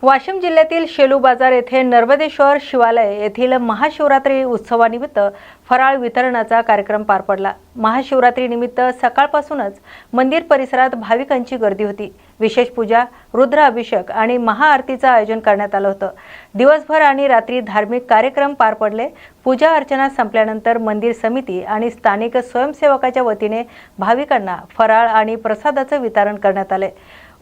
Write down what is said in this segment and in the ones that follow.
वाशिम जिल्ह्यातील शेलू बाजार येथे नर्मदेश्वर शिवालय येथील महाशिवरात्री उत्सवानिमित्त फराळ वितरणाचा कार्यक्रम पार पडला। महाशिवरात्रीनिमित्त सकाळपासूनच मंदिर परिसरात भाविकांची गर्दी होती। विशेष पूजा, रुद्र अभिषेक आणि महाआरतीचं आयोजन करण्यात आलं होतं। दिवसभर आणि रात्री धार्मिक कार्यक्रम पार पडले। पूजा अर्चना संपल्यानंतर मंदिर समिती आणि स्थानिक स्वयंसेवकाच्या वतीने भाविकांना फराळ आणि प्रसादाचं वितरण करण्यात आले।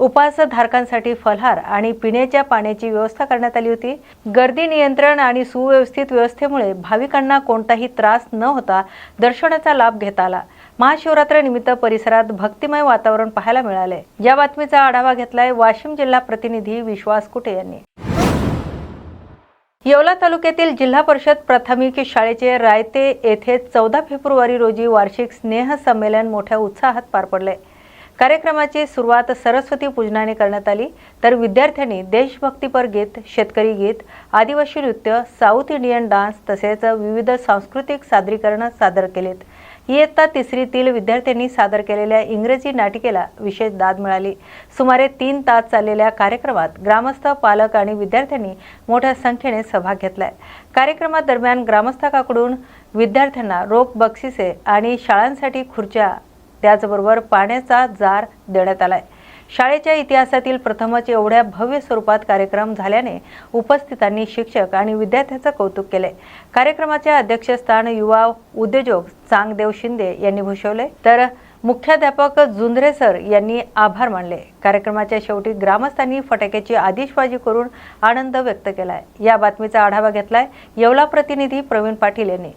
उपासधारकांसाठी फलाहार आणि पिण्याच्या पाण्याची व्यवस्था करण्यात आली होती। गर्दी नियंत्रण आणि सुव्यवस्थित व्यवस्थेमुळे भाविकांना कोणताही त्रास न होता दर्शनाचा लाभ घेता आला। महाशिवरात्रीनिमित्त परिसरात भक्तिमय वातावरण पाहायला मिळाले। या बातमीचा आढावा घेतलाय वाशिम जिल्हा प्रतिनिधी विश्वास कुटे यांनी। येवला तालुक्यातील जिल्हा परिषद प्राथमिक शाळेचे रायते येथे 14 फेब्रुवारी रोजी वार्षिक स्नेह संमेलन मोठ्या उत्साहात पार पडले। कार्यक्रमाची सुरुवात सरस्वती पूजनाने करण्यात आली, तर विद्यार्थ्यांनी देशभक्तीपर गीत, शेतकरी गीत, आदिवासी नृत्य, साऊथ इंडियन डान्स तसेच विविध सांस्कृतिक सादरीकरण सादर केलेत। इयत्ता तिसरीतील विद्यार्थ्यांनी सादर केलेल्या इंग्रजी नाटिकेला विशेष दाद मिळाली। सुमारे 3 तास चाललेल्या कार्यक्रमात ग्रामस्थ, पालक आणि विद्यार्थ्यांनी मोठ्या संख्येने सहभाग घेतलाय। कार्यक्रमादरम्यान ग्रामस्थांकडून विद्यार्थ्यांना रोख बक्षिसे आणि शाळांसाठी खुर्च्या त्याचबरोबर पाण्याचा जार देण्यात आलाय। शाळेच्या इतिहासातील प्रथमच एवढ्या भव्य स्वरूपात कार्यक्रम झाल्याने उपस्थितांनी शिक्षक आणि विद्यार्थ्यांचे कौतुक केले। कार्यक्रमाचे अध्यक्षस्थान युवा उद्योजक चांगदेव शिंदे यांनी भूषवले, तर मुख्याध्यापक जुंद्रे सर यांनी आभार मानले। कार्यक्रमाच्या शेवटी ग्रामस्थांनी फटाक्याची आतिषबाजी करून आनंद व्यक्त केलाय। या बातमीचा आढावा घेतलाय येवला प्रतिनिधी प्रवीण पाटील यांनी।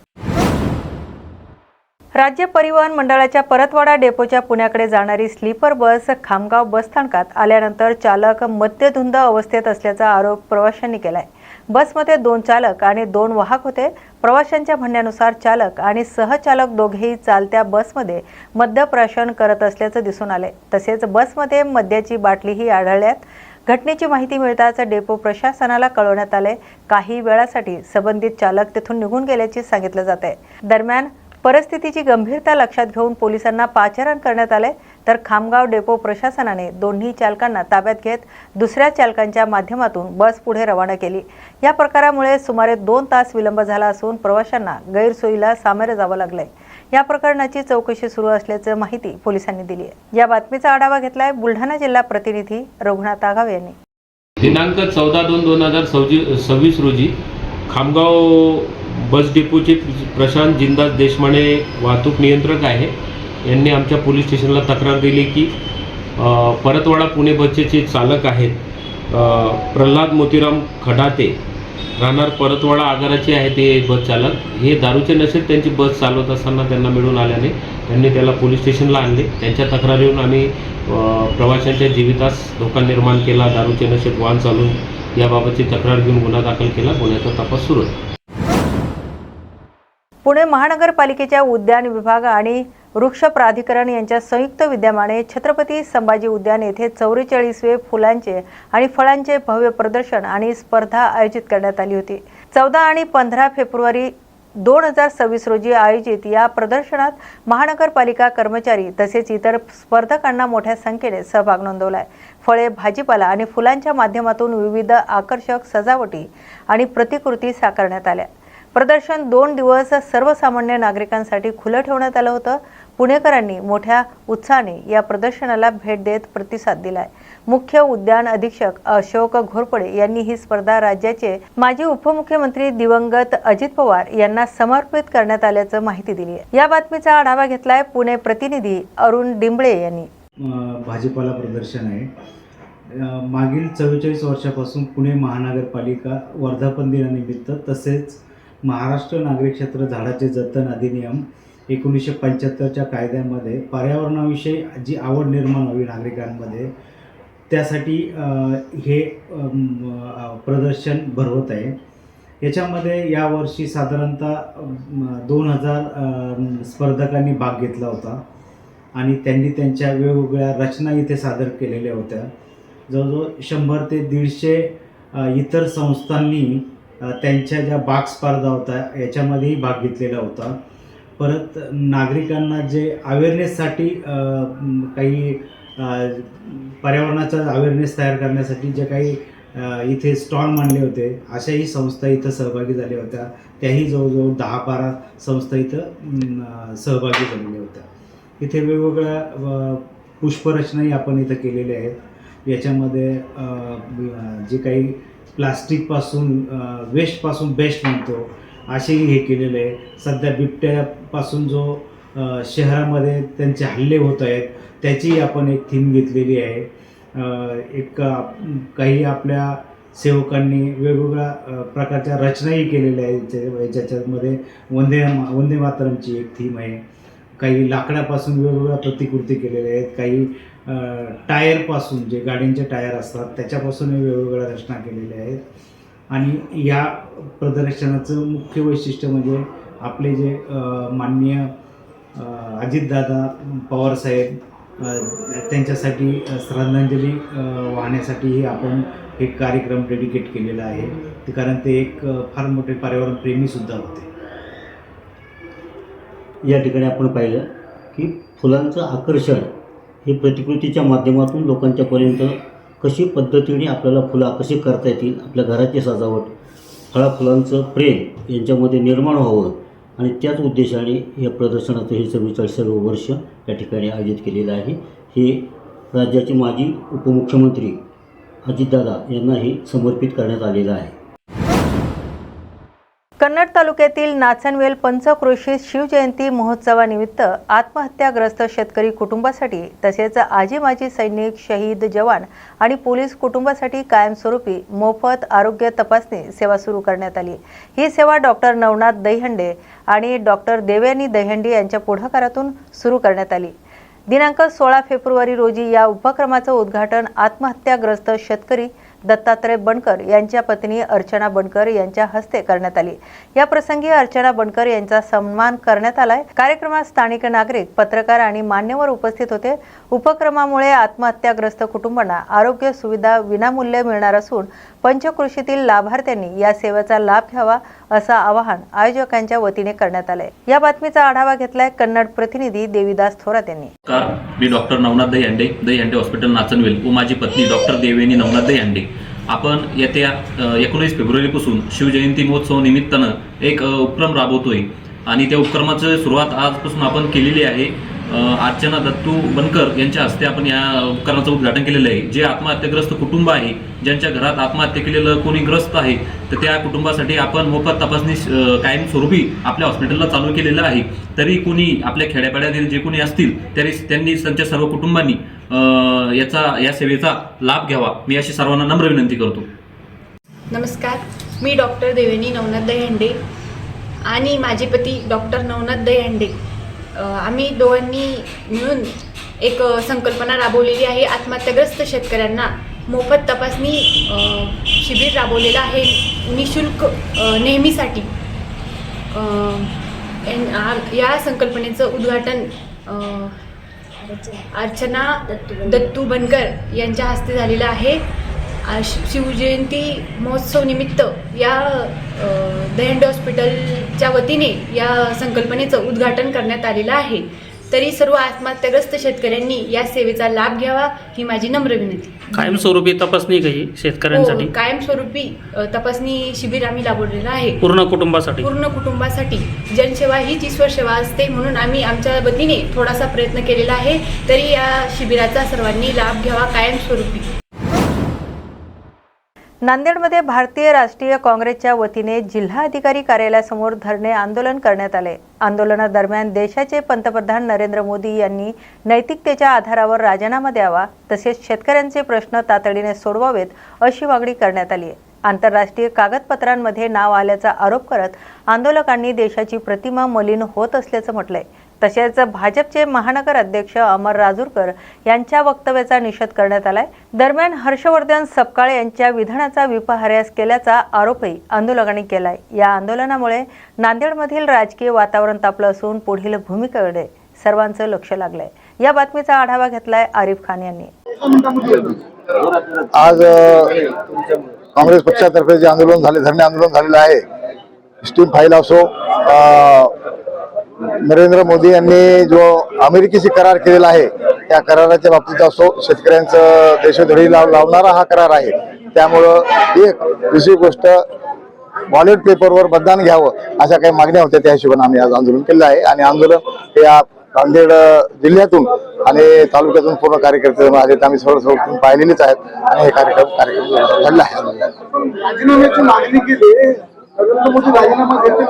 राज्य परिवहन मंडळाच्या परतवाडा डेपोच्या पुण्याकडे जाणारी स्लीपर बस खामगाव बसस्थानकात आल्यानंतर चालक मद्यधुंद अवस्थेत असल्याचा आरोप प्रवाशांनी केलाय। बसमध्ये 2 चालक आणि 2 वाहक होते। प्रवाशांच्या म्हणण्यानुसार चालक आणि सहचालक दोघेही चालत्या बसमध्ये मद्यप्राशन करत असल्याचं दिसून आले। तसेच बसमध्ये मद्याची बाटलीही आढळल्यात। घटनेची माहिती मिळताच डेपो प्रशासनाला कळवण्यात आले। काही वेळासाठी संबंधित चालक तेथून निघून गेल्याचे सांगितले जाते। दरम्यान परिस्थितीची गंभीरता लक्षात घेऊन पोलिसांना पाचारण करण्यात आले, तर खामगाव डेपो प्रशासनाने दोन्ही चालकांना ताब्यात घेत दुसऱ्या चालकांच्या माध्यमातून बस पुढे रवाना केली। या प्रकारामुळे सुमारे 2 तास विलंब झाला असून प्रवाशांना गैरसोयीला सामोरे जावं लागले। या प्रकरणाची चौकशी सुरू असल्याची माहिती पोलिसांनी दिली आहे। या बातमीचा आढावा घेतलाय बुलढाणा जिल्हा प्रतिनिधी रघुनाथ आघाव यांनी। दिनांक 14/2/2026 रोजी खामगाव बस डेपोचे प्रशांत जिंदास देशमाने वाहतूक नियंत्रक आहे यांनी आमच्या पोलीस स्टेशनला तक्रार दिली की परतवाडा पुणे बसचे चालक आहेत प्रल्हाद मोतीराम खडाते, राहणार परतवाडा आगाराचे आहे ते बस चालक। हे दारूचे नशेत त्यांची बस चालवत असताना त्यांना मिळून आल्याने त्यांनी त्याला पोलीस स्टेशनला आणले। त्यांच्या तक्रारीवरून आम्ही प्रवाशांच्या जीवितास धोका निर्माण केला, दारूचे नशेत वाहन चालवून याबाबतची तक्रार घेऊन गुन्हा दाखल केला। गुन्ह्याचा तपास सुरू आहे। पुणे महानगरपालिकेच्या उद्यान विभाग आणि वृक्ष प्राधिकरण यांच्या संयुक्त विद्यमाने छत्रपती संभाजी उद्यान येथे 44वे फुलांचे आणि फळांचे भव्य प्रदर्शन आणि स्पर्धा आयोजित करण्यात आली होती। 14 आणि 15 फेब्रुवारी 2026 रोजी आयोजित या प्रदर्शनात महानगरपालिका कर्मचारी तसेच इतर स्पर्धकांना मोठ्या संख्येने सहभाग नोंदवलाय। फळे, भाजीपाला आणि फुलांच्या माध्यमातून विविध आकर्षक सजावटी आणि प्रतिकृती साकारण्यात आल्या। प्रदर्शन 2 दिवस सर्वसामान्य नागरिकांसाठी खुलं ठेवण्यात आलं होतं। पुणेकरांनी मोठ्या उत्साहाने या प्रदर्शनाला भेट देत प्रतिसाद दिलाय। मुख्य उद्यान अधीक्षक अशोक घोरपडे यांनी ही स्पर्धा राज्याचे माजी उपमुख्यमंत्री दिवंगत अजित पवार यांना समर्पित करण्यात आल्याचं माहिती दिली आहे। या बातमीचा आढावा घेतलाय पुणे प्रतिनिधी अरुण डिंबळे यांनी। भाजीपाला प्रदर्शन आहे। मागील 44 वर्षापासून पुणे महानगरपालिका वर्धापन दिनानिमित्त तसेच महाराष्ट्र नागरिक क्षेत्र झाडाचे जतन अधिनियम 1975च्या कायद्यामध्ये पर्यावरणाविषयी जी आवड निर्माण व्हावी नागरिकांमध्ये त्यासाठी हे प्रदर्शन भरवत आहे। याच्यामध्ये यावर्षी साधारणतः 2000 स्पर्धकांनी भाग घेतला होता आणि त्यांनी त्यांच्या वेगवेगळ्या रचना इथे सादर केलेल्या होत्या। जवळजवळ 100 ते 150 इतर संस्थांनी त्यांच्या ज्या बाग स्पर्धा होत्या याच्यामध्येही भाग घेतलेला होता। परत नागरिकांना जे अवेअरनेससाठी काही पर्यावरणाचा अवेअरनेस तयार करण्यासाठी जे काही इथे स्टॉल मांडले होते. अशाही संस्था इथं सहभागी झाल्या होत्या. त्याही जवळजवळ 10-12 संस्था इथं सहभागी झालेल्या होत्या. इथे वेगवेगळ्या पुष्परचनाही आपण इथं केलेल्या आहेत. याच्यामध्ये जे काही प्लास्टिकपासून वेस्टपासून बेस्ट म्हणतो असेही हे केलेले आहे. सध्या बिबट्यापासून जो शहरामध्ये त्यांचे हल्ले होत आहेत त्याची आपण एक थीम घेतलेली आहे. काही आपल्या सेवकांनी वेगवेगळ्या प्रकारच्या रचनाही केलेल्या आहेत. ज्याच्यामध्ये वंदे मातरमची एक थीम आहे. काही लाकडापासून वेगवेगळ्या प्रतिकृती केलेल्या आहेत. काही टायरपासून जे गाड्यांचे टायर असतात त्याच्यापासूनही वेगवेगळ्या रचना केलेल्या आहेत. आणि या प्रदर्शनाचं मुख्य वैशिष्ट्य म्हणजे आपले जे माननीय अजितदादा पवारसाहेब त्यांच्यासाठी श्रद्धांजली वाहण्यासाठीही आपण एक कार्यक्रम डेडिकेट केलेला आहे. कारण ते एक फार मोठे पर्यावरणप्रेमीसुद्धा होते. या ठिकाणी आपण पाहिलं की फुलांचं आकर्षण हे प्रतिकृतीच्या माध्यमातून लोकांच्यापर्यंत कशी पद्धतीने आपल्याला फुलं आकर्षित करता येतील, आपल्या घराची सजावट, फळाफुलांचं प्रेम यांच्यामध्ये निर्माण व्हावं आणि त्याच उद्देशाने या प्रदर्शनाचं हे 44वे वर्ष या ठिकाणी आयोजित केलेलं आहे. हे राज्याचे माजी उपमुख्यमंत्री अजितदादा यांना हे समर्पित करण्यात आलेलं आहे. कन्नड तालुक्यातील नाचनवेल पंचक्रोशीत शिवजयंती महोत्सवानिमित्त आत्महत्याग्रस्त शेतकरी कुटुंबासाठी तसेच आजी माजी सैनिक, शहीद जवान आणि पोलीस कुटुंबासाठी कायमस्वरूपी मोफत आरोग्य तपासणी सेवा सुरू करण्यात आली. ही सेवा डॉक्टर नवनाथ दहीहंडे आणि डॉक्टर देवयानी दहीहंडे यांच्या पुढाकारातून सुरू करण्यात आली. दिनांक 16 फेब्रुवारी रोजी या उपक्रमाचं उद्घाटन आत्महत्याग्रस्त शेतकरी दत्तात्रय बनकर यांच्या पत्नी अर्चना बनकर यांच्या हस्ते करण्यात आली. या प्रसंगी अर्चना बनकर यांचा सन्मान करण्यात आलाय. कार्यक्रमात स्थानिक नागरिक, पत्रकार आणि मान्यवर उपस्थित होते. उपक्रमामुळे आत्महत्याग्रस्त कुटुंबांना आरोग्य सुविधा विनामूल्य मिळणार असून पंचक्रोशीतील लाभार्थ्यांनी या सेवेचा लाभ घ्यावा असं आवाहन आयोजकांच्या वतीने करण्यात आलंय. या बातमीचा आढावा घेतलाय कन्नड प्रतिनिधी देवीदास थोरात यांनी. मी डॉक्टर नवनाथ दहीहंडे हॉस्पिटल नाचनवेल व माझी पत्नी डॉक्टर देवयानी नवनाथ दहीहंडे आपण येत्या 19 फेब्रुवारीपासून शिवजयंती महोत्सव निमित्तानं एक उपक्रम राबवतोय आणि त्या उपक्रमाची सुरुवात आजपासून आपण केलेली आहे. अर्चना दत्तू बनकर यांच्या हस्ते आपण या उपक्रमाचं उद्घाटन केलेलं आहे. जे आत्महत्याग्रस्त कुटुंब आहे, ज्यांच्या घरात आत्महत्या केलेलं कोणी ग्रस्त आहे, तर त्या कुटुंबासाठी आपण मोफत तपासणी कायमस्वरूपी आपल्या हॉस्पिटलला चालू केलेलं आहे. तरी कोणी आपल्या खेड्यापाड्यातील जे कोणी असतील तरी त्यांनी त्यांच्या सर्व कुटुंबांनी या सेवेचा लाभ घ्यावा, मी अशी सर्वांना नम्र विनंती करतो. नमस्कार, मी डॉक्टर देवयानी नवनाथ दहीहंडे आणि माझे पती डॉक्टर नवनाथ दहीहंडे आम्ही दोघांनी मिळून एक संकल्पना राबवलेली आहे. आत्महत्याग्रस्त शेतकऱ्यांना मोफत तपासणी शिबिर राबवलेलं आहे निःशुल्क नेहमीसाठी. या संकल्पनेचं उद्घाटन अर्चना दत्तू बनकर यांच्या हस्ते झालेलं आहे. शिवजयंती महोत्सव निमित्त या दहीहंडे हॉस्पिटलच्या वतीने या संकल्पनेचं उद्घाटन करण्यात आलेलं आहे. तरी सर्व आत्महत्याग्रस्त शेतकऱ्यांनी या सेवेचा लाभ घ्यावा ही माझी नम्र विनंती. कायमस्वरूपी तपासणी काही शेतकऱ्यांसाठी कायमस्वरूपी तपासणी शिबिर आम्ही राबवलेलं आहे पूर्ण कुटुंबासाठी. जनसेवा हीच ईश्वर सेवा असते म्हणून आम्ही आमच्या वतीने थोडासा प्रयत्न केलेला आहे. तरी या शिबिराचा सर्वांनी लाभ घ्यावा कायमस्वरूपी. नांदेडमध्ये भारतीय राष्ट्रीय काँग्रेसच्या वतीने जिल्हाधिकारी कार्यालयासमोर धरणे आंदोलन करण्यात आले. आंदोलनादरम्यान देशाचे पंतप्रधान नरेंद्र मोदी यांनी नैतिकतेच्या आधारावर राजीनामा द्यावा तसेच शेतकऱ्यांचे प्रश्न तातडीने सोडवावेत अशी मागणी करण्यात आली. आंतरराष्ट्रीय कागदपत्रांमध्ये नाव आल्याचा आरोप करत आंदोलकांनी देशाची प्रतिमा मलिन होत असल्याचं म्हटलंय. तसेच भाजपचे महानगर अध्यक्ष अमर राजूरकर यांच्या वक्तव्याचा निषेध करण्यात आलाय. दरम्यान हर्षवर्धन सपकाळे यांच्या विधानाचा विपर्यास केल्याचा आरोपही आंदोलकांनी केलाय. या आंदोलनामुळे नांदेडमधील राजकीय वातावरण तापलं असून पुढील भूमिकेकडे सर्वांचं लक्ष लागलंय. या बातमीचा आढावा घेतलाय आरिफ खान यांनी. आज काँग्रेस पक्षातर्फे जे आंदोलन झाले, धरणे आंदोलन झालेलं आहे, स्टीम फाईल असो, नरेंद्र मोदी यांनी जो अमेरिकेशी करार केलेला आहे त्या कराराच्या बाबतीत असो, शेतकऱ्यांचं देशोधडी लावणारा हा करार आहे. त्यामुळं एक दुसरी गोष्ट बॅलेट पेपरवर मतदान घ्यावं अशा काही मागण्या होत्या, त्या हिशोबाने आम्ही आज आंदोलन केलं आहे. आणि आंदोलन हे नांदेड जिल्ह्यातून आणि तालुक्यातून पूर्ण कार्यकर्ते आलेत. आम्ही सर्व पाहिलेलेच आहेत आणि हे कार्यक्रम घडला आहे. राजीनाम्याची मागणी केली, नरेंद्र मोदी राजीनामा देतील,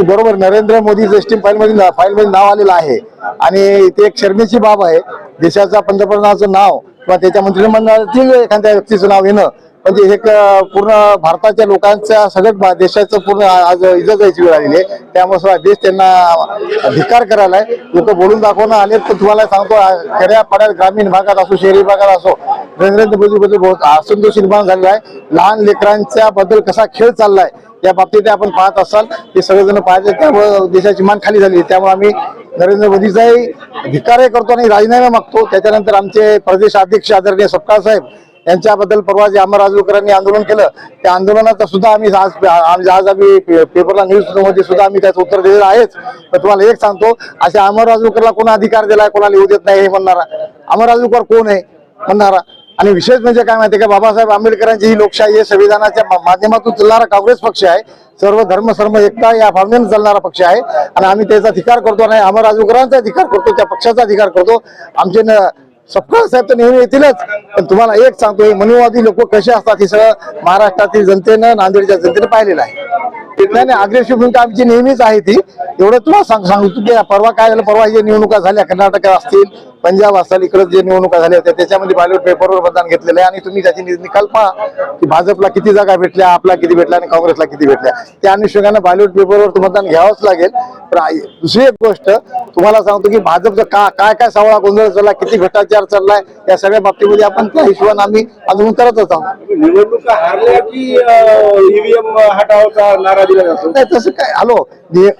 बरोबर, नरेंद्र मोदी एसटी फाईलमध्ये नाव आलेलं आहे आणि ते एक शर्मेची बाब आहे. देशाच्या पंतप्रधानाचं नाव किंवा त्याच्या मंत्रिमंडळातील एखाद्या व्यक्तीचं नाव येणं म्हणजे हे पूर्ण भारताच्या लोकांच्या सगळ्या देशाचं पूर्ण आज इज्जत जायची वेळ आलेली आहे. त्यामुळे देश त्यांना धिक्कार करायला आहे. लोक बोलून दाखवणं आले तर तुम्हाला सांगतो, खेड्यापाड्यात ग्रामीण भागात असो शहरी भागात असो नरेंद्र मोदी बद्दल बहुत असंतोष निर्माण झालेला आहे. लहान लेकरांच्या बद्दल कसा खेळ चाललाय या बाबतीत आपण पाहत असाल, ते सगळेजण पाहते. त्यामुळे देशाची मान खाली झाली. त्यामुळे आम्ही नरेंद्र मोदीचाही धिक्कारही करतो आणि राजीनामा मागतो. त्याच्यानंतर आमचे प्रदेश अध्यक्ष आदरणीय सपकाळ साहेब यांच्याबद्दल परवा जे अमर राजूकरांनी आंदोलन केलं त्या आंदोलनाचा सुद्धा आम्ही आज आम्ही पेपरला न्यूजमध्ये सुद्धा आम्ही त्याचं उत्तर दिलेलं आहेच. पण तुम्हाला एक सांगतो, अशा अमर राजूकरला कोण अधिकार दिलाय कोणाला येऊ देत नाही हे म्हणणारा अमर राजूकर कोण आहे म्हणणारा. आणि विशेष म्हणजे काय माहिती का, बाबासाहेब आंबेडकरांची ही लोकशाही हे संविधानाच्या माध्यमातून चालणारा काँग्रेस पक्ष आहे. सर्व धर्म सर्व एकता या भावनेने चालणारा पक्ष आहे आणि आम्ही त्याचा धिक्कार करतो आणि अमर राजूकरांचा धिक्कार करतो, त्या पक्षाचा धिक्कार करतो. आमचे सपकाळ साहेब तर नेहमी येतीलच, पण तुम्हाला एक सांगतो, हे मनुवादी लोक कसे असतात हे सगळं महाराष्ट्रातील जनतेनं नांदेडच्या जनतेने पाहिलेलं आहे. नाही अग्रेसिव्ह भूमिका आमची नेहमीच आहे ती. एवढं तुम्हाला सांगतो की परवा काय झालं, परवा जे निवडणुका झाल्या कर्नाटकात असतील पंजाब असेल इकडे जे निवडणुका झाल्या होत्या त्याच्यामध्ये बॅलेट पेपरवर मतदान घेतलेलं आहे आणि तुम्ही त्याची निकाल पहा की भाजपला किती जागा भेटल्या, आपला किती भेटल्या आणि काँग्रेसला किती भेटल्या. त्या अनुषंगाने बॅलेट पेपरवर मतदान घ्यावंच लागेल. पण दुसरी एक गोष्ट तुम्हाला सांगतो की भाजपचं काय काय सावळा गोंधळ चालला, किती भ्रष्टाचार चाललाय, या सगळ्या बाबतीमध्ये आपण त्या हिशोबाने आम्ही अजून करतच आहोत. निवडणुका हारल्या की ईव्हीएम हटावचा नारा दिला जातो. नाही तसं काय आलो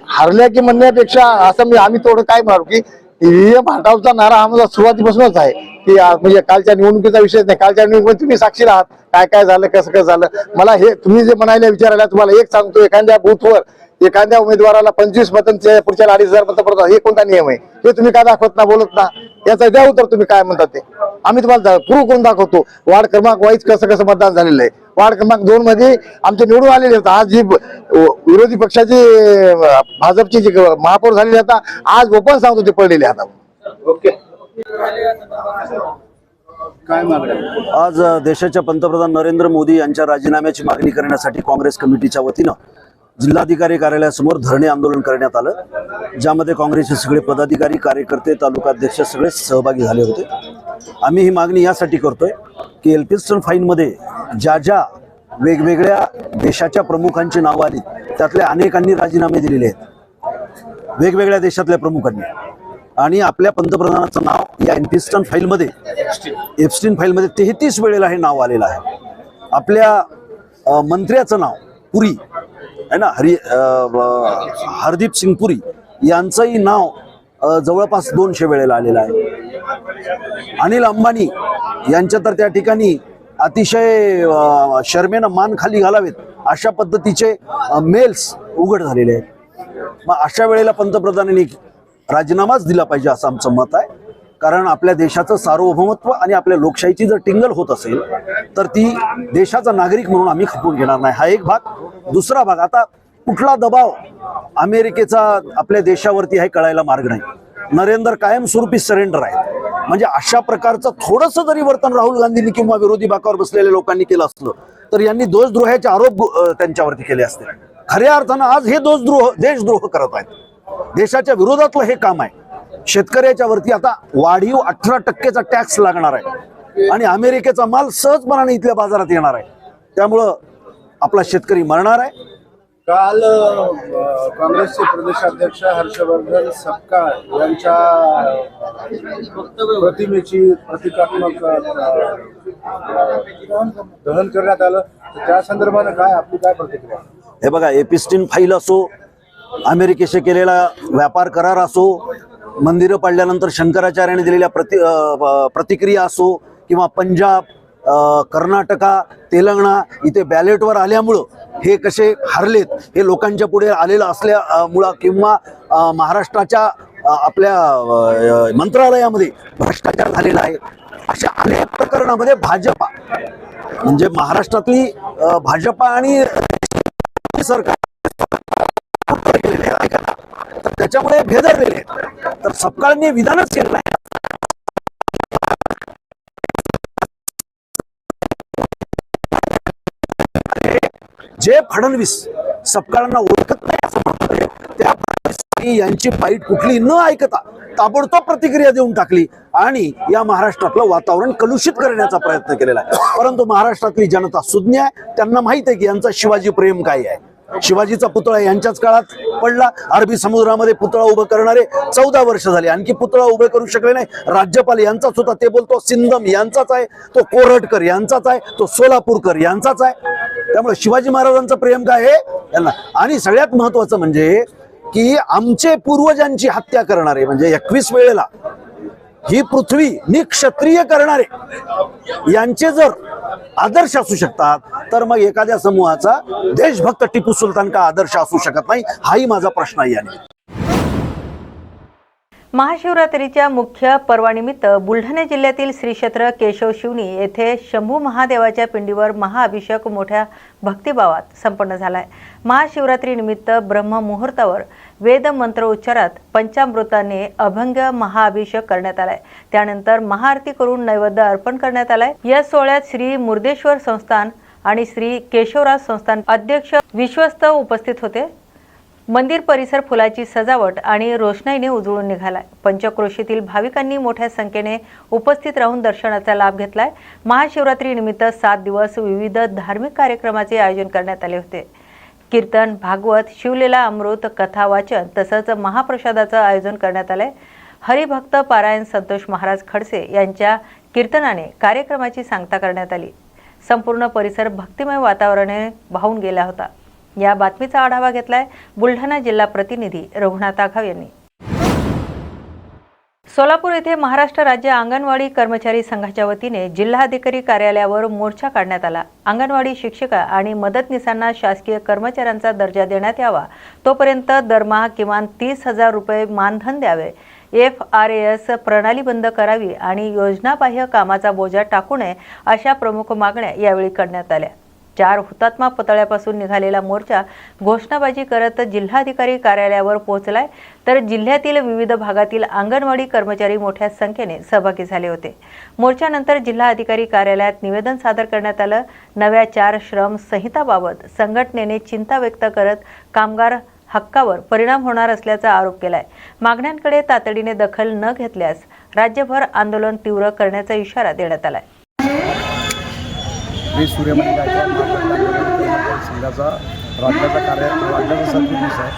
हारल्या की म्हणण्यापेक्षा असं आम्ही थोडं काय म्हणू की ईव्हीएम हटावचा नारा हा माझा सुरुवातीपासूनच आहे की म्हणजे कालच्या निवडणुकीचा विषय नाही. कालच्या निवडणुकीत तुम्ही साक्षी आहात काय काय झालं कसं कसं झालं. मला हे तुम्ही जे म्हणायला विचारायला तुम्हाला एक सांगतो, एखाद्या बूथवर एखाद्या उमेदवाराला 25 मतांचे पुढच्या 2,500 मतं पडतात हे कोणता नियम आहे हे तुम्ही काय दाखवत ना बोलत ना, याचा द्या उत्तर तुम्ही काय म्हणतात ते आम्ही तुम्हाला प्रूव्ह करून दाखवतो. वार्ड क्रमांक वाईज कसं कसं मतदान झालेलं आहे. वार्ड क्रमांक 2 मध्ये आमचे निवडून आलेले होते. आज जी विरोधी पक्षाची भाजपची जी महापौर झालेली आता आज ओपन सांगतो ते पडलेले आता. ओके, काय मागण्या? आज देशाच्या पंतप्रधान नरेंद्र मोदी यांच्या राजीनाम्याची मागणी करण्यासाठी काँग्रेस कमिटीच्या वतीनं जिल्हाधिकारी कार्यालयासमोर धरणे आंदोलन करण्यात आलं, ज्यामध्ये काँग्रेसचे सगळे पदाधिकारी कार्यकर्ते तालुकाध्यक्ष सगळे सहभागी झाले होते. आम्ही ही मागणी यासाठी करतोय की एल्फिन्स्टन फाईनमध्ये ज्या ज्या वेगवेगळ्या देशाच्या प्रमुखांची नावं आली त्यातल्या अनेकांनी राजीनामे दिलेले आहेत वेगवेगळ्या देशातल्या प्रमुखांनी, आणि आपल्या पंतप्रधानाचं नाव या एल्फिन्स्टन फाईलमध्ये एप्स्टीन फाईलमध्ये 33 वेळेला हे नाव आलेलं आहे. आपल्या मंत्र्याचं नाव पुरी आहे ना, हरदीप सिंग पुरी यांचंही नाव जवळपास 200 वेळेला आलेलं आहे. अनिल अंबानी यांच्या तर त्या ठिकाणी अतिशय शर्मेनं मान खाली घालावेत अशा पद्धतीचे मेल्स उघड झालेले आहेत. मग अशा वेळेला पंतप्रधानांनी राजीनामाच दिला पाहिजे असं आमचं मत आहे. कारण आपल्या देशाचं सार्वभौमत्व आणि आपल्या लोकशाहीची जर टिंगल होत असेल तर ती देशाचा नागरिक म्हणून आम्ही खपवून घेणार नाही. हा एक भाग. दुसरा भाग, आता कुठला दबाव अमेरिकेचा आपल्या देशावरती आहे कळायला मार्ग नाही. नरेंद्र कायमस्वरूपी सरेंडर आहे. म्हणजे अशा प्रकारचं थोडंसं जरी वर्तन राहुल गांधींनी किंवा विरोधी बाकावर बसलेल्या लोकांनी केलं असलं तर यांनी देशद्रोहाचे आरोप त्यांच्यावरती केले असते. खऱ्या अर्थानं आज हे देशद्रोह करत आहेत. देशाच्या विरोधातलं हे काम आहे. शेतकऱ्याच्या वरती आता वाढीव 18% टॅक्स लागणार आहे आणि अमेरिकेचा माल सहजपणाने इथल्या बाजारात येणार आहे. त्यामुळं आपला शेतकरी मरणार आहे. काल काँग्रेसचे प्रदेशाध्यक्ष हर्षवर्धन सपकाळ यांच्या प्रतिमेची प्रतिकात्मक दहन करण्यात आलं, त्या संदर्भानं काय आपली काय प्रतिक्रिया? हे बघा, एप्स्टीन फाईल असो, अमेरिकेशी केलेला व्यापार करार असो, मंदिरं पाडल्यानंतर शंकराचार्याने दिलेल्या प्रतिक्रिया असो, किंवा पंजाब, कर्नाटका, तेलंगणा इथे बॅलेटवर आल्यामुळं हे कसे हरलेत हे लोकांच्या पुढे आलेलं असल्यामुळं, किंवा महाराष्ट्राच्या आपल्या मंत्रालयामध्ये भ्रष्टाचार झालेला आहे. अशा अनेक प्रकरणामध्ये भाजपा म्हणजे महाराष्ट्रातली भाजपा आणि सरकार तर त्याच्यामुळे भेदरलेले तर सपकाळांनी विधानच केलं नाही. जे फडणवीस सपकाळांना ओळखत नाही असं म्हणतात त्या फडणवीस यांची बाईट कुठली न ऐकता ताबडतोब प्रतिक्रिया देऊन टाकली आणि या महाराष्ट्रातलं वातावरण कलुषित करण्याचा प्रयत्न केलेला आहे. परंतु महाराष्ट्रातली जनता सुज्ञ आहे. त्यांना माहित आहे की यांचा शिवाजी प्रेम काय आहे. शिवाजीचा पुतळा यांच्याच काळात पडला. अरबी समुद्रामध्ये पुतळा उभं करणारे 14 वर्ष झाले, आणखी पुतळा उभे करू शकले नाही. राज्यपाल यांचाच होता, ते बोलतो सिंदम यांचाच आहे, तो कोरटकर यांचाच आहे, तो सोलापूरकर यांचाच आहे. त्यामुळे शिवाजी महाराजांचं प्रेम काय आहे यांना. आणि सगळ्यात महत्वाचं म्हणजे की आमचे पूर्वजांची हत्या करणारे म्हणजे 21 वेळेला ही पृथ्वी निक्षत्रिय करणारे यांचे जर आदर्श असू शकतात तर मग एखाद्या समूहाचा देशभक्त टिपू सुलतान का आदर्श असू शकत नाही, हाही माझा प्रश्न आहे. याने महाशिवरात्रीच्या मुख्य पर्वानिमित्त बुलढाणा जिल्ह्यातील श्री क्षेत्र केशव शिवणी येथे शंभू महादेवाच्या पिंडीवर महाअभिषेक मोठ्या भक्तिभावात संपन्न झालाय. महाशिवरात्रीनिमित्त ब्रह्ममुहूर्तावर वेद मंत्र उच्चारात पंचामृताने अभंग महाअभिषेक करण्यात आलाय. त्यानंतर महाआरती करून नैवेद्य अर्पण करण्यात आलाय. या सोहळ्यात श्री मुर्देश्वर संस्थान आणि श्री केशवराज संस्थान अध्यक्ष विश्वस्त उपस्थित होते. मंदिर परिसर फुलाची सजावट आणि रोषणाईने उजळून निघालाय. पंचक्रोशीतील भाविकांनी मोठ्या संख्येने उपस्थित राहून दर्शनाचा लाभ घेतलाय. महाशिवरात्री निमित्त 7 दिवस विविध धार्मिक कार्यक्रमाचे आयोजन करण्यात आले होते. कीर्तन, भागवत, शिवलीला, अमृत, कथा वाचन तसंच महाप्रसादाचं आयोजन करण्यात आलंय. हरिभक्त पारायण संतोष महाराज खडसे यांच्या कीर्तनाने कार्यक्रमाची सांगता करण्यात आली. संपूर्ण परिसर भक्तिमय वातावरणाने वाहून गेला होता. या बातमीचा आढावा घेतलाय बुलढाणा जिल्हा प्रतिनिधी रघुनाथ आघाव यांनी. सोलापूर येथे महाराष्ट्र राज्य अंगणवाडी कर्मचारी संघाच्या वतीने जिल्हाधिकारी कार्यालयावर मोर्चा काढण्यात आला. अंगणवाडी शिक्षिका आणि मदतनीसांना शासकीय कर्मचाऱ्यांचा दर्जा देण्यात यावा, तोपर्यंत दरमहा किमान 30,000 रुपये मानधन द्यावे, FRAS प्रणाली बंद करावी आणि योजनाबाह्य कामाचा बोजा टाकू नये अशा प्रमुख मागण्या यावेळी करण्यात आल्या. 4 हुतात्मा पुतळ्यापासून निघालेला मोर्चा घोषणाबाजी करत जिल्हाधिकारी कार्यालयावर पोहोचलाय. तर जिल्ह्यातील विविध भागातील अंगणवाडी कर्मचारी मोठ्या संख्येने सहभागी झाले होते. मोर्चानंतर जिल्हाधिकारी कार्यालयात निवेदन सादर करण्यात आलं. नव्या 4 श्रम संहिताबाबत संघटनेने चिंता व्यक्त करत कामगार हक्कावर परिणाम होणार असल्याचा आरोप केलाय. मागण्यांकडे तातडीने दखल न घेतल्यास राज्यभर आंदोलन तीव्र करण्याचा इशारा देण्यात आलाय. मी सूर्यमणी गायकवाड संघाचा राज्याचा सरचिटणीस आहे.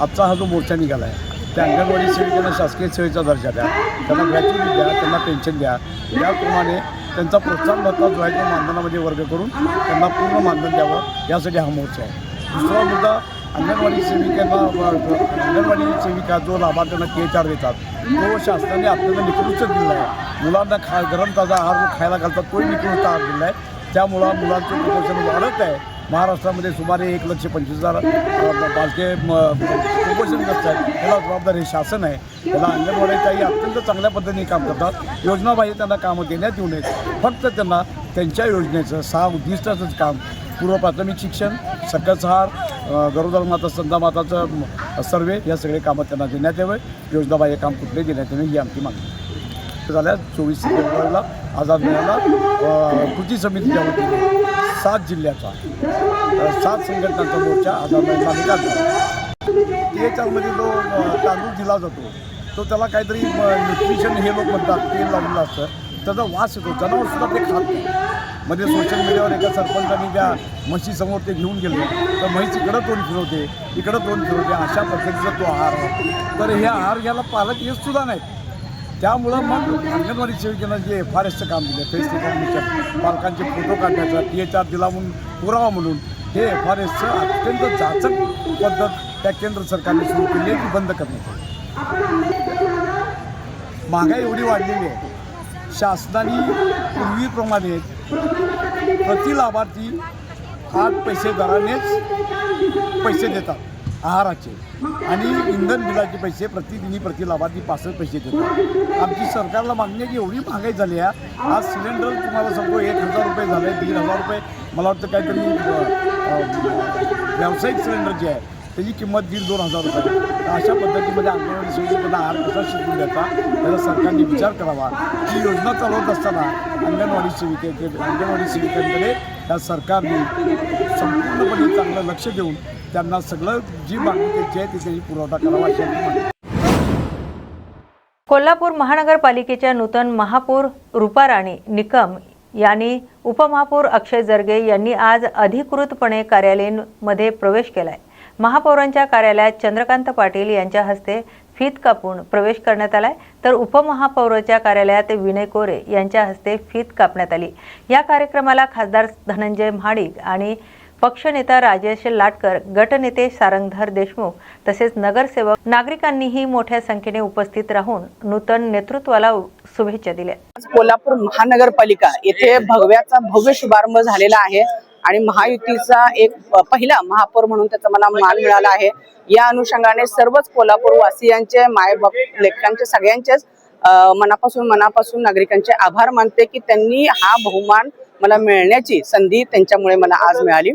आजचा हा जो मोर्चा निघाला आहे त्या अंगणवाडी सेविकांना शासकीय सेवेचा दर्जा द्या, त्यांना ग्रॅच्युटी द्या, त्यांना पेन्शन द्या. त्याप्रमाणे त्यांचा प्रोत्साहन भत्ता जो आहे तो मानधनामध्ये वर्ग करून त्यांना पूर्ण मानधन द्यावं यासाठी हा मोर्चा आहे. दुसरा मुद्दा अंगणवाडी सेविका जो लाभार्थ्यांना THR देतात तो शासनाने अत्यंत निकृष्ट दिला आहे. मुलांना गरम ताजा आहार खायला घालतात तोही निकृष्ट आहार दिला आहे. त्यामुळं मुलांचं कुपोषण वाढत आहे. महाराष्ट्रामध्ये सुमारे 1,25,000 बालके कुपोषणग्रस्त आहेत. त्याला जबाबदार हे शासन आहे. त्याला अंगणवाडीच्याही अत्यंत चांगल्या पद्धतीने काम करतात. योजनाबाह्य त्यांना कामं देण्यात येऊ नयेत. फक्त त्यांना त्यांच्या योजनेचं 6 उद्दिष्टाचंच काम पूर्व प्राथमिक शिक्षण, सकस आहार, गरोदर माता स्तनदा माताचं सर्वे या सगळे कामं त्यांना देण्यात यावे. योजनाबाह्य काम कुठले देण्यात यावे ही आमची मागणी झाल्या. 24 फेब्रुवारीला आझाद मेळाला कृती समितीच्या वतीने 7 जिल्ह्याचा 7 संघटनांचा मोर्चा आझाद मेळाला निघाला. त्याच्यामध्ये जो तांदूळ दिला जातो तो त्याला काहीतरी न्यूट्रिशन हे लोक म्हणतात तेल लावलेलं असतं, त्याचा वास येतो. जनावरसुद्धा ते खात नाही. मध्ये सोशल मीडियावर एका सरपंचांनी त्या म्हशीसमोर ते घेऊन गेले तर म्हैस इकडं तोंड फिरवते इकडं तोंड फिरवते अशा पद्धतीचा तो आहार आहे. तर हे आहार घ्यायला पालक येतसुद्धा नाहीत. त्यामुळं मग अंगणवाडी सेविकांना जे FRASचं काम दिलं फेस रिकॉग्निशन, पालकांचे फोटो काढण्याचा THR दिला म्हणून पुरावा म्हणून हे FRASचं अत्यंत जाचक पद्धत त्या केंद्र सरकारने सुरू केली आहे ती बंद करण्यात आली. महागाई एवढी वाढलेली आहे. शासनाने पूर्वीप्रमाणे प्रति लाभार्थी 8 पैसे दरानेच पैसे देतात. आहाराचे आणि इंधन बिलाचे पैसे प्रतिदिनी प्रति लाभार्थी 65 पैसे देतात. आमची सरकारला मागणी आहे की एवढी महागाई झाली आहे. आज सिलेंडर तुम्हाला सांगतो 1,000 रुपये झाले, 1,500 रुपये. मला वाटतं काहीतरी व्यावसायिक सिलेंडर जे आहे त्याची किंमत 1,500-2,000 रुपये. तर अशा पद्धतीमध्ये अंगणवाडी सेविकांना आहार कसा शिकवून द्यायचा त्याचा सरकारने विचार करावा. ही योजना चालवत असताना अंगणवाडी सेविकांकडे या सरकारने संपूर्णपणे चांगलं लक्ष देऊन त्यांना सगळं जी मागणी त्यांची आहे त्याची पुरवठा करावा अशी आमची मागणी. कोल्हापूर महानगरपालिकेच्या नूतन महापौर रूपाराणी निकम यांनी उपमहापौर अक्षय जरगे यांनी आज अधिकृतपणे कार्यालयामध्ये प्रवेश केलाय. महापौरांच्या कार्यालयात चंद्रकांत पाटील यांच्या हस्ते फीत कापून प्रवेश करण्यात आलाय, तर उपमहापौराच्या कार्यालयात विनय कोरे यांच्या हस्ते फीत कापण्यात आली. या कार्यक्रमाला खासदार धनंजय महाडिक आणि पक्षनेता राजेश लाटकर, गटनेते सारंगधर देशमुख तसेच नगरसेवक नागरिकांनीही मोठ्या संख्येने उपस्थित राहून नूतन नेतृत्वाला शुभेच्छा दिल्या. कोल्हापूर महानगरपालिका येथे भव्य शुभारंभ झालेला आहे आणि महायुतीचा एक पहिला महापौर म्हणून त्याचा मला मान मिळाला आहे. या अनुषंगाने सर्वच कोल्हापूर वासियांचे, मायबाप लेखकांचे, सगळ्यांचेच मनापासून नागरिकांचे आभार मानते की त्यांनी हा बहुमान मला मिळण्याची संधी त्यांच्यामुळे मला आज मिळाली.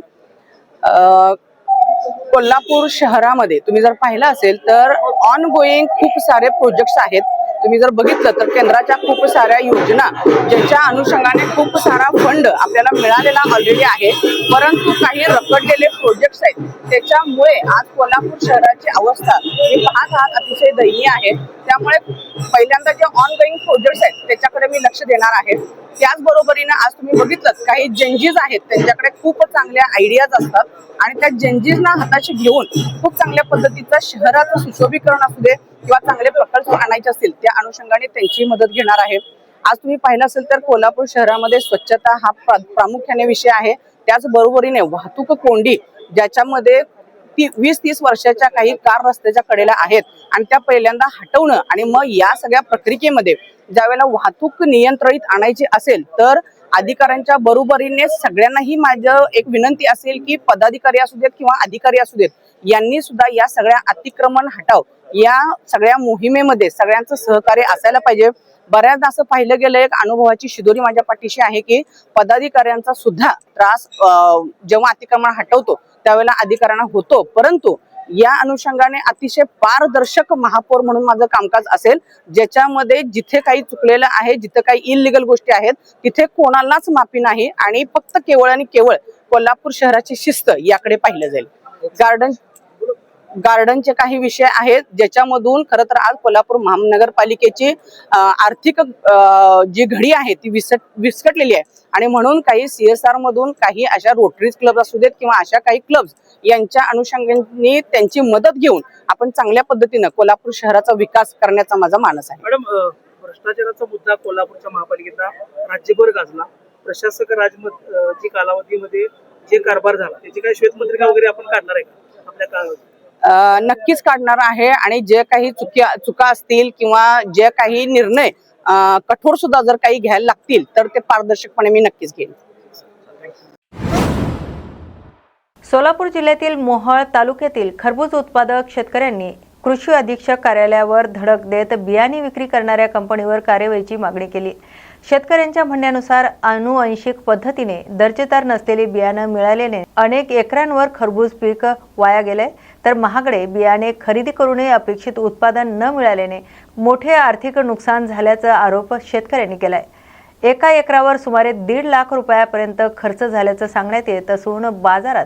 कोल्हापूर शहरामध्ये तुम्ही जर पाहिलं असेल तर ऑन गोईंग खूप सारे प्रोजेक्ट्स आहेत. तुम्ही जर बघितलं तर केंद्राच्या खूप साऱ्या योजना ज्याच्या अनुषंगाने खूप सारा फंड आपल्याला मिळालेला ऑलरेडी आहे, परंतु काही रखडलेले प्रोजेक्ट्स आहेत. त्याच्यामुळे आज कोल्हापूर शहराची अवस्था मी पाहत आहात अतिशय दयनीय आहे. त्यामुळे पहिल्यांदा जे ऑन गोईंग प्रोजेक्ट्स आहेत त्याच्याकडे मी लक्ष देणार आहे. त्याचबरोबरीने आज तुम्ही बघितलं काही जंजीज आहेत, त्यांच्याकडे खूप चांगल्या आयडियाज असतात आणि त्या जंजीजना हाताशी घेऊन खूप चांगल्या पद्धतीचं शहराचं सुशोभीकरण असू दे किंवा चांगले प्रकल्प आणायचे असतील त्या अनुषंगाने त्यांची मदत घेणार आहे. आज तुम्ही पाहिलं असेल तर कोल्हापूर शहरामध्ये स्वच्छता हा प्रामुख्याने विषय आहे. त्याचबरोबरीने वाहतूक कोंडी ज्याच्यामध्ये 20-30 वर्षाच्या काही कार रस्त्याच्या कडेला आहेत आणि त्या पहिल्यांदा हटवणं आणि मग या सगळ्या प्रक्रियेमध्ये ज्यावेळेला वाहतूक नियंत्रित आणायची असेल तर अधिकाऱ्यांच्या बरोबरीने सगळ्यांनाही माझं एक विनंती असेल की पदाधिकारी असू देत किंवा अधिकारी असू देत यांनी सुद्धा या सगळ्या अतिक्रमण हटाव या सगळ्या मोहिमेमध्ये सगळ्यांचं सहकार्य असायला पाहिजे. बऱ्याचदा असं पाहिलं गेलं, एक अनुभवाची शिदोरी माझ्या पाठीशी आहे की पदाधिकाऱ्यांचा सुद्धा त्रास जेव्हा अतिक्रमण हटवतो त्यावेळेला अधिकाऱ्यांना होतो, परंतु या अनुषंगाने अतिशय पारदर्शक महापौर म्हणून माझं कामकाज असेल, ज्याच्यामध्ये जिथे काही चुकलेलं आहे, जिथे काही इलिगल गोष्टी आहेत तिथे कोणालाच माफी नाही आणि फक्त केवळ आणि केवळ कोल्हापूर शहराची शिस्त याकडे पाहिलं जाईल. गार्डनचे काही विषय आहेत ज्याच्यामधून खरं तर आज कोल्हापूर महानगरपालिकेची आर्थिक जी घडी आहे ती विस्कटलेली आहे आणि म्हणून काही CSR मधून काही अशा रोटरीज क्लब असू देत किंवा अशा काही क्लब्स यांच्या अनुषंगाने त्यांची मदत घेऊन आपण चांगल्या पद्धतीनं कोल्हापूर शहराचा विकास करण्याचा माझा मानस आहे. मॅडम, भ्रष्टाचाराचा मुद्दा कोल्हापूरच्या महापालिकेचा राज्यभर गाजला. प्रशासक राजमत कालावधीमध्ये जे कारभार झाला त्याची काही श्वेतपत्रिका वगैरे आपण काढणार आहे का आपल्या काळात? नक्कीच काढणार आहे आणि जे काही चुका असतील किंवा जे काही निर्णय कठोर सुद्धा जर काही घ्यायला लागतील तर ते पारदर्शकपणे मी नक्कीच घेईन. सोलापूर जिल्ह्यातील मोहोळ तालुक्यातील खरबूज उत्पादक शेतकऱ्यांनी कृषी अधीक्षक कार्यालयावर धडक देत बियाणे विक्री करणाऱ्या कंपनीवर कार्यवाहीची मागणी केली. शेतकऱ्यांच्या म्हणण्यानुसार अनुवंशिक पद्धतीने दर्जेदार नसलेले बियाणे मिळाल्याने अनेक एकरांवर खरबूज पीक वाया गेले, तर महागडे बियाणे खरेदी करूनही अपेक्षित उत्पादन न मिळाल्याने मोठे आर्थिक नुकसान झाल्याचा आरोप शेतकऱ्यांनी केलाय. एका एकरावर सुमारे 1.5 लाख रुपयापर्यंत खर्च झाल्याचं सांगण्यात येत असून बाजारात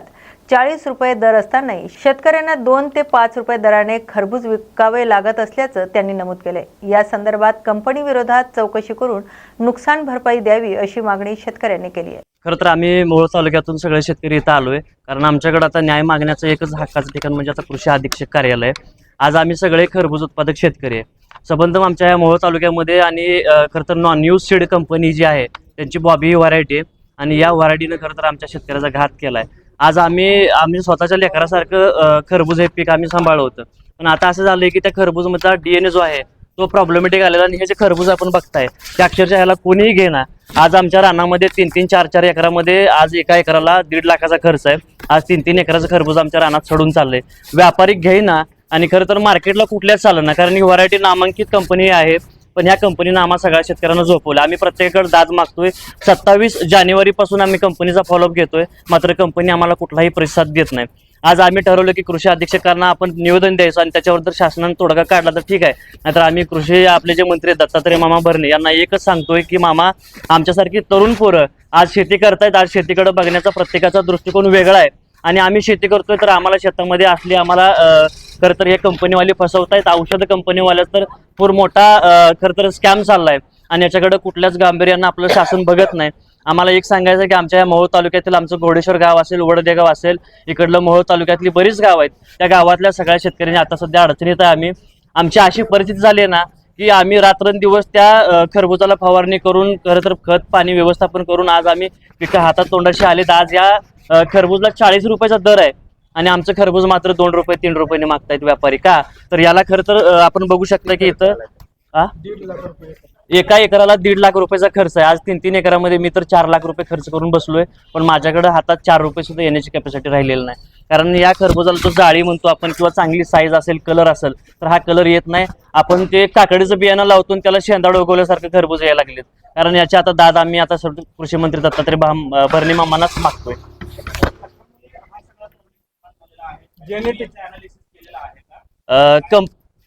40 रुपये दर असतानाही शेतकऱ्यांना 2 ते 5 रुपये दराने खरबूज विकावे लागत असल्याचं त्यांनी नमूद केले. या संदर्भात कंपनी विरोधात चौकशी करून नुकसान भरपाई द्यावी अशी मागणी शेतकऱ्यांनी केली आहे. खरं तर आम्ही मोहोळ तालुक्यातून सगळे शेतकरी इथं आलोय, कारण आमच्याकडे आता न्याय मागण्याचं एकच हक्काचं ठिकाण म्हणजे आता कृषी अधीक्षक कार्यालय. आज आम्ही सगळे खरबूज उत्पादक शेतकरी आहे. सबंध आमच्या मोहोळ तालुक्यामध्ये आणि खरं तर न्यूज सीड कंपनी जी आहे त्यांची बॉबी ही व्हरायटी आहे आणि या व्हरायटीनं खरं तर आमच्या शेतकऱ्याचा घात केला आहे. आज आम्ही स्वतःच्या लेकरासारखं खरबूज हे पीक आम्ही सांभाळलं होतं, पण आता असं झालंय की त्या खरबूजमधला DNA जो आहे तो प्रॉब्लेमॅटिक आलेला आणि हे जे खरबूज आपण बघताय ते अक्षरशः ह्याला कोणीही घेणार आज आमच्या रानामध्ये 3-3, 4-4 एकरामध्ये आज एका एकराला 1.5 लाखाचा खर्च आहे. आज 3-3 एकराचं खरबूज आमच्या रानात सडून चाललंय. व्यापारिक घेईना आणि खरं तर मार्केटला कुठल्याच चालना, कारण ही व्हरायटी नामांकित कंपनी आहे. पण ह्या कंपनीनं आम्हा सगळ्या शेतकऱ्यांना झोपवलं. आम्ही प्रत्येकाकडे दाद मागतोय. 27 जानेवारीपासून आम्ही कंपनीचा फॉलोअप घेतोय, मात्र कंपनी आम्हाला कुठलाही प्रतिसाद देत नाही. आज आम्ही ठरवलं की कृषी अधीक्षकांना आपण निवेदन द्यायचं आणि त्याच्यावर जर शासनाने तोडगा काढला तर ठीक आहे, नाहीतर आम्ही कृषी आपले जे मंत्री दत्तात्रय मामा भरणे यांना एकच सांगतोय की मामा, आमच्यासारखी तरुण पोरं आज शेती करतायत. आज शेतीकडे बघण्याचा प्रत्येकाचा दृष्टिकोन वेगळा आहे आणि आम्ही शेती करतोय तर आम्हाला शेतामध्ये असली आम्हाला खरं तर हे कंपनीवाले फसवतायत. औषध कंपनीवाल्या तर पूर मोठा खरं तर स्कॅम चाललाय आणि याच्याकडे कुठल्याच गांभीर्यानं आपलं शासन बघत नाही. आम्हाला एक सांगायचं की आमच्या या मोहोळ तालुक्यातील आमचं घोडेश्वर गाव असेल, वडदे गाव असेल, इकडलं मोहोळ तालुक्यातली बरीच गाव आहेत. त्या गावातल्या सगळ्या शेतकऱ्यांनी आता सध्या अडचणीत आहे. आमची अशी परिस्थिती झाली आहे ना की आम्ही रात्रंदिवस त्या खरबुजाला फवारणी करून खरं तर खत पाणी व्यवस्थापन करून आज आम्ही पिकं हातात तोंडाशी आलेत. आज या खरबूजला 40 रुपयाचा दर आहे आणि आमचं खरबूज मात्र 2 रुपये 3 रुपयाने मागतायत व्यापारी. का तर याला खरं तर आपण बघू शकता की इथं एका एकराला 1.5 लाख रुपयाचा खर्च आहे. आज 3-3 एकरामध्ये मी तर 4 लाख रुपये खर्च करून बसलोय, पण माझ्याकडे हातात 4 रुपये सुद्धा येण्याची कॅपॅसिटी राहिलेली नाही. कारण या खरबुजाला तो जाळी म्हणतो आपण किंवा चांगली साईज असेल, कलर असेल तर हा कलर येत नाही. आपण ते काकडीचं बियाणं लावतो आणि त्याला शेंदाड उगवल्यासारखं खरबूज यायला लागलेत. कारण याची आता दाद आम्ही आता कृषी मंत्री दत्तात्रय भरणे मामांनाच मागतोय.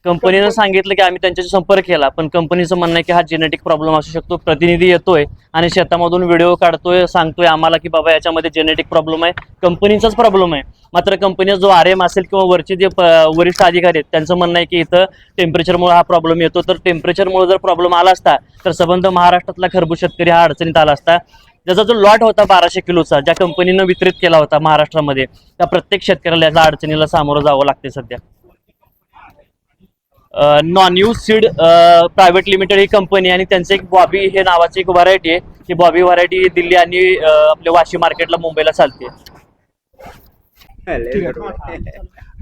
कंपनीनं सांगितलं की आम्ही त्यांच्याशी संपर्क केला, पण कंपनीचं म्हणणं आहे की हा जेनेटिक प्रॉब्लेम असू शकतो. प्रतिनिधी येतोय आणि शेतामधून व्हिडिओ काढतोय, सांगतोय आम्हाला की बाबा याच्यामध्ये जेनेटिक प्रॉब्लेम आहे, कंपनीचाच प्रॉब्लेम आहे. मात्र कंपनीचा जो RM असेल किंवा वरचे जे वरिष्ठ अधिकारी आहेत त्यांचं म्हणणं आहे की इथं टेम्परेचरमुळे हा प्रॉब्लेम येतो. तर टेम्परेचरमुळे जर प्रॉब्लेम आला असता तर संबंध महाराष्ट्रातला खरबूज शेतकरी हा अडचणीत आला असता. ज्याचा जो लॉट होता 1200 किलोचा ज्या कंपनीनं वितरित केला होता महाराष्ट्रामध्ये, त्या प्रत्येक शेतकऱ्याला याचा अडचणीला सामोरं जावं लागते. सध्या non use seed private limited ही कंपनी आणि त्यांचं एक बॉबी हे नावाची एक व्हरायटी आहे. ही बॉबी व्हरायटी दिल्ली आणि आपल्या वाशी मार्केटला मुंबईला चालते.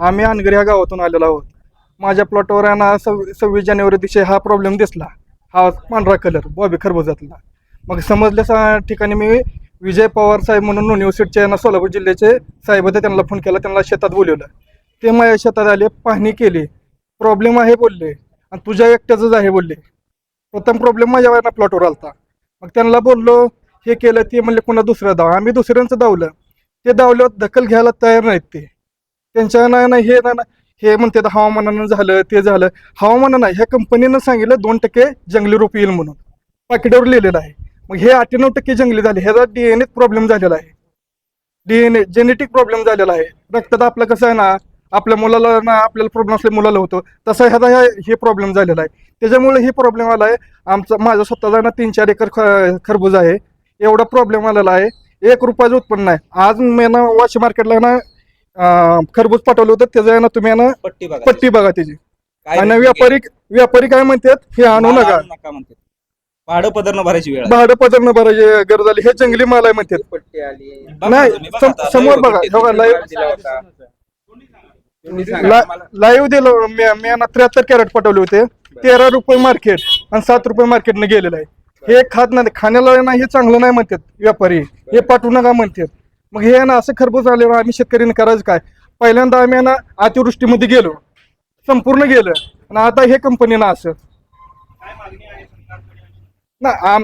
आम्ही अनगर ह्या गावातून आलेलो आहोत. माझ्या प्लॉटवर आहे ना 26 जानेवारी दिवशी हा प्रॉब्लेम दिसला, हा पांढरा कलर बॉबी खरबुजातला. मग समजल्या ठिकाणी मी विजय पवार साहेब म्हणून नॉन यूज सीडचे ना सोलापूर जिल्ह्याचे साहेब होते, त्यांना फोन केला, त्यांना शेतात बोलवलं. ते माझ्या शेतात आले, पाहणी केली, प्रॉब्लेम आहे बोलले आणि तुझ्या एकट्याचंच आहे बोलले. प्रथम प्रॉब्लेम माझ्या प्लॉटवर आलता. मग त्यांना बोललो, हे केलं ते म्हणले पुन्हा दुसरं धाव. आम्ही दुसऱ्यांचं धावलं, ते धावल्यावर दखल घ्यायला तयार नाहीत. ते त्यांच्या नाही हे ना हे म्हणते हवामानानं झालं ते झालं. हवामानं नाही, ह्या कंपनीनं सांगितलं 2% जंगली रोप येईल म्हणून पाकिटावर लिहिलेलं आहे. मग हे 98% जंगली झाले. ह्याचा DNA प्रॉब्लेम झालेला आहे, DNA जेनेटिक प्रॉब्लेम झालेला आहे. रक्तात आपलं कसं आहे ना, आपल्या मुलाला ना आपल्याला प्रॉब्लेम असल्या मुलाला होतो तसा ह्याचा हे प्रॉब्लेम झालेला आहे. त्याच्यामुळे हे प्रॉब्लेम आला आहे. माझा स्वतःचा ना 3-4 एकर खरबूज आहे. एवढा प्रॉब्लेम आलेला आहे. 1 रुपयाचं उत्पन्न नाही. आज मी ना वाशी मार्केटला ना खरबूज पाठवलं होतं, त्याचं ना तुम्ही ना पट्टी बघा त्याची. आणि व्यापारी काय म्हणतात, हे आणू नका, भाडं पदर भरायची वेळ, भाडं पदर न भरायची गरज आली, हे जंगली माल आहे म्हणतात. नाही समोर बघा, लाईव्ह दिलं मी ना 73 कॅरेट पाठवले होते. 13 रुपये मार्केट आणि 7 रुपये मार्केटने गेलेलं आहे. हे खात नाही, खाण्याला ना हे चांगलं नाही म्हणतात व्यापारी, हे पाठवू नका म्हणतात. मग हे ना असं खरबूज आल्यावर आम्ही शेतकऱ्यांनी करायचं काय? पहिल्यांदा आम्ही ना अतिवृष्टीमध्ये गेलो, संपूर्ण गेलं, आणि आता हे कंपनीनं असं ना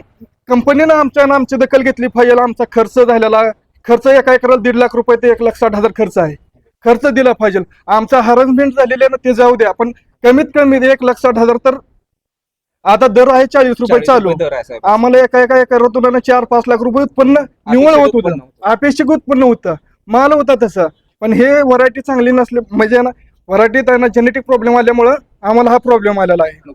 कंपनीनं आमची दखल घेतली पाहिजे. आमचा खर्च झालेला खर्च एका एकराला 1.5 लाख रुपये ते 1,60,000 खर्च आहे. खर्च दिला पाहिजे. आमचा हॅरेसमेंट झालेले ना ते जाऊ द्या, पण कमीत कमी 1,60,000 तर आता दर आहे 40 रुपये चालू. आम्हाला एका एकरातून 4-5 लाख रुपये उत्पन्न निव्वळ होत होतं, अपेक्षित उत्पन्न होतं, माल होता तसं. पण हे व्हरायटी चांगली नसले म्हणजे ना व्हरायटीत आहे ना जेनेटिक प्रॉब्लेम आल्यामुळं आम्हाला हा प्रॉब्लेम आलेला आहे,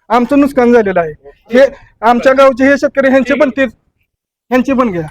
आमचं नुकसान झालेलं आहे. हे आमच्या गावचे हे शेतकरी ह्यांची पण घ्या.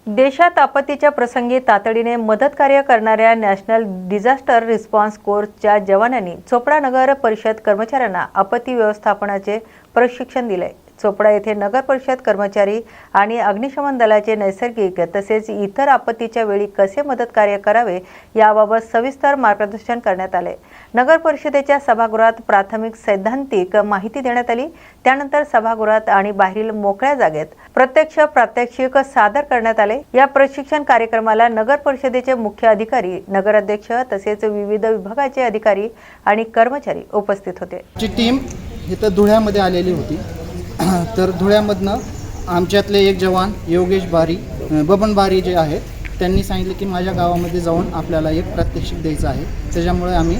देशात आपत्तीच्या प्रसंगी तातडीने मदत कार्य करणाऱ्या नॅशनल डिझास्टर रिस्पॉन्स कोर्सच्या जवानांनी चोपडा नगर परिषद कर्मचाऱ्यांना आपत्ती व्यवस्थापनाचे प्रशिक्षण दिले. चोपडा येथे नगर परिषद कर्मचारी आणि अग्निशमन दलाचे नैसर्गिक तसेच इतर आपत्तीच्या वेळी कसे मदत कार्य करावे याबाबत सविस्तर मार्गदर्शन करण्यात आले। नगर परिषदेच्या सभागृहात प्राथमिक सैद्धांतिक माहिती देण्यात आली। त्यानंतर सभागृहात आणि बाहेरील मोकळ्या जागेत प्रत्यक्ष प्रात्यक्षिक सादर करण्यात आले। या प्रशिक्षण कार्यक्रमाला नगर परिषदेचे मुख्य अधिकारी, नगराध्यक्ष तसेच विविध विभागाचे अधिकारी आणि कर्मचारी उपस्थित होते। जी टीम इथं धुळ्यामध्ये आलेली होती, तर धुळ्यामधनं आमच्यातले एक जवान योगेश बारी, बबन बारी जे आहेत, त्यांनी सांगितलं की माझ्या गावामध्ये जाऊन आपल्याला एक प्रात्यक्षिक द्यायचं आहे। त्याच्यामुळे आम्ही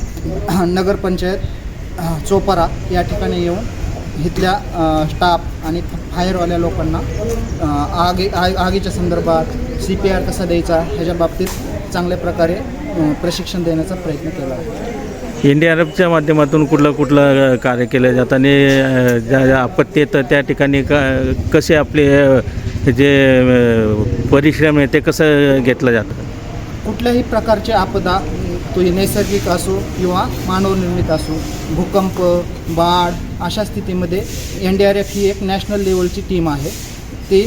नगरपंचायत चोपरा या ठिकाणी येऊन इथल्या स्टाफ आणि फायरवाल्या लोकांना आगीच्या संदर्भात CPR कसा द्यायचा ह्याच्या बाबतीत चांगल्या प्रकारे प्रशिक्षण देण्याचा प्रयत्न केला आहे। NDRFच्या माध्यमातून कुठलं कार्य केलं जातं आणि ज्या आपत्ती येतं त्या ठिकाणी कसे आपले जे परिश्रम आहे ते कसं घेतलं जातं? कुठल्याही प्रकारची आपदा, तो नैसर्गिक असो किंवा मानवनिर्मित असो, भूकंप, बाढ, अशा स्थितीमध्ये NDRF ही एक नॅशनल लेवलची टीम आहे। ती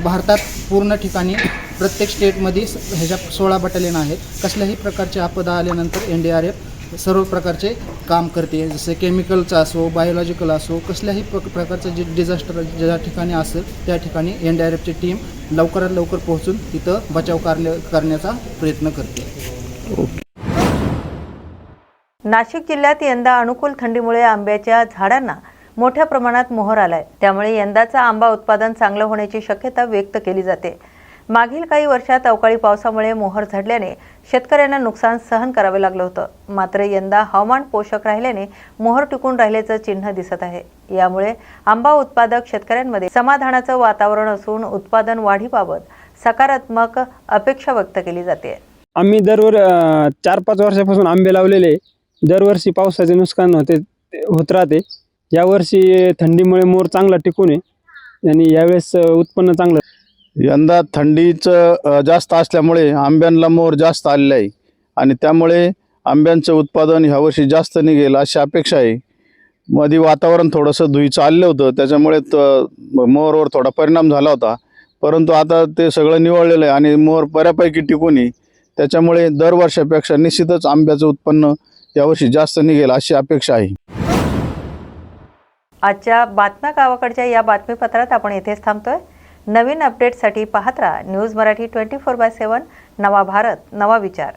भारतात पूर्ण ठिकाणी प्रत्येक स्टेटमध्ये ह्याच्या 16 बटालियन आहेत। कसल्याही प्रकारची आपदा आल्यानंतर NDRF सर्व प्रकारचे काम करते, जसे केमिकलचं असो, बायोलॉजिकल असो, कसल्याही प्रकारचं जे डिझास्टर ज्या ठिकाणी असेल त्या ठिकाणी NDRFची टीम लवकरात लवकर पोहोचून तिथं बचाव करण्याचा प्रयत्न करते। नाशिक जिल्ह्यात यंदा अनुकूल थंडीमुळे आंब्याच्या झाडांना मोठ्या प्रमाणात मोहर आलाय। त्यामुळे यंदाचा आंबा उत्पादन चांगलं होण्याची शक्यता व्यक्त केली जाते। मागील काही वर्षात अवकाळी पावसामुळे मोहर झडल्याने शेतकऱ्यांना नुकसान सहन करावे लागलं होतं। मात्र यंदा हवामान पोषक राहिल्याने मोहर टिकून राहिल्याचं चिन्ह दिसत आहे। यामुळे आंबा उत्पादक शेतकऱ्यांमध्ये समाधानाचं वातावरण असून उत्पादन वाढीबाबत सकारात्मक अपेक्षा व्यक्त केली जाते। आम्ही 4-5 वर्षापासून आंबे लावलेले, दरवर्षी पावसाचे नुकसान होत राहते। यावर्षी थंडीमुळे मोहर चांगला टिकून आहे आणि यावेळेस उत्पन्न चांगलं। यंदा थंडीचं जास्त असल्यामुळे आंब्यांना मोहर जास्त आलेला आहे आणि त्यामुळे आंब्यांचं उत्पादन ह्यावर्षी जास्त निघेल अशी अपेक्षा आहे। मध्ये वातावरण थोडंसं धुईचं आलेलं होतं, त्याच्यामुळे मोहरवर थोडा परिणाम झाला होता, परंतु आता ते सगळं निवळलेलं आहे आणि मोहर बऱ्यापैकी टिकून आहे। त्याच्यामुळे दरवर्षापेक्षा निश्चितच आंब्याचं उत्पन्न यावर्षी जास्त निघेल अशी अपेक्षा आहे। आजच्या बातम्या गावाकडच्या या बातमीपत्रात आपण येथेच थांबतोय। नवीन अपडेटसाठी पाहत राहा न्यूज मराठी 24/7, नवा भारत, नवा विचार।